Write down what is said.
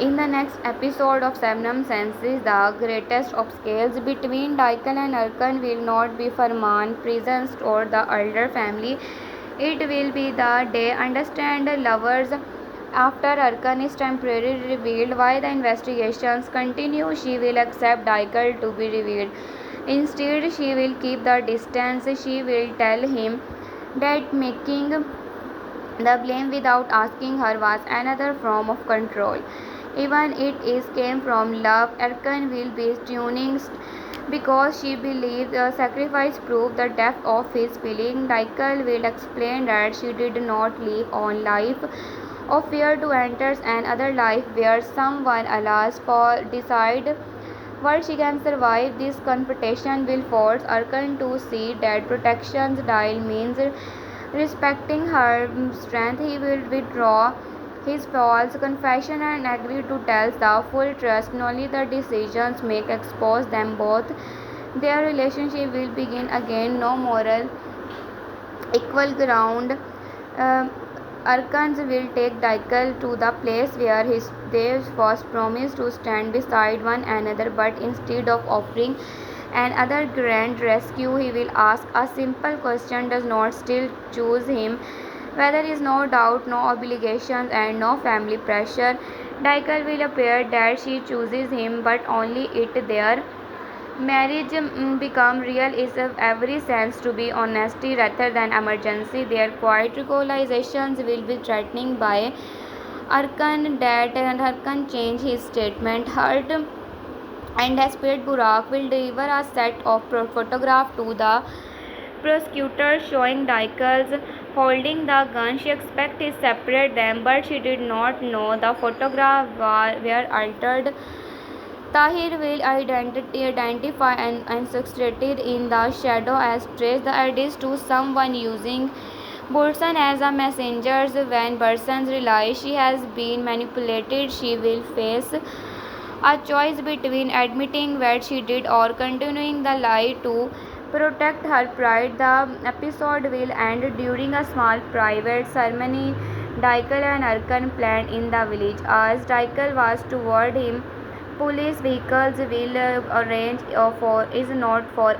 In the next episode of Sabnam Senses, the greatest obstacles between Daikal and Arkan will not be Farman, presence, or the elder family. It will be the day understand lovers. After Arkan is temporarily revealed why the investigations continue, she will accept Daikal to be revealed. Instead, she will keep the distance. She will tell him that making the blame without asking her was another form of control. Even it is came from love, Erkan will be tuning because she believes the sacrifice proved the depth of his feeling. Daikel will explain that she did not live on life of fear to enter another life where someone else for decide what she can survive. This confrontation will force Arkan to see that protection's dial means respecting her strength. He will withdraw his false confession and agree to tell the full truth. Only the decisions make expose them both. Their relationship will begin again. No moral equal ground. Uh, Arkans will take Daikel to the place where they first promised to stand beside one another, but instead of offering another grand rescue, he will ask a simple question: does not still choose him? Whether is no doubt, no obligations, and no family pressure. Daikel will appear that she chooses him, but only it their marriage become real is of every sense to be honesty rather than emergency. Their quiet realizations will be threatening by Arkan that and Arkan change his statement. Hurt and desperate Burak will deliver a set of photographs to the prosecutor showing Dykels holding the gun. She expected to separate them, but she did not know the photographs were altered. Tahir will identify and succeeded in the shadow as trace the address to someone using Burson as a messenger. When Burson realizes she has been manipulated, she will face a choice between admitting what she did or continuing the lie to protect her pride. The episode will end during a small private ceremony Daikel and Arkan planned in the village. As Daikel was toward him, police vehicles will arrange for is not for